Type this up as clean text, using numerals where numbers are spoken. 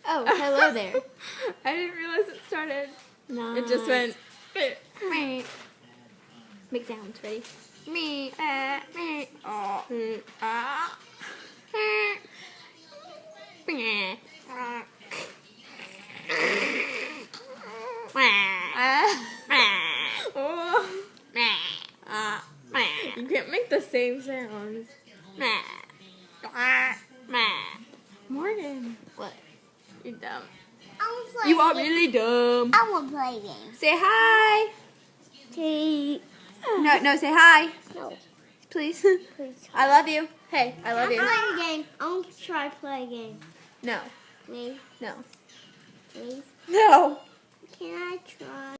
Oh, hello there. I didn't realize it started. Nice. It just went. Make sounds. Ready? Me. Oh. Ah. Oh. You can't make the same sounds. Morgan. What? You're dumb. You are really dumb. I want to play a game. Say hi. No, say hi. No, Please. please. I love you. Hey, I love you. I'm playing a game. I want to try to play a game. No. Me? No. Please? No. Can I try?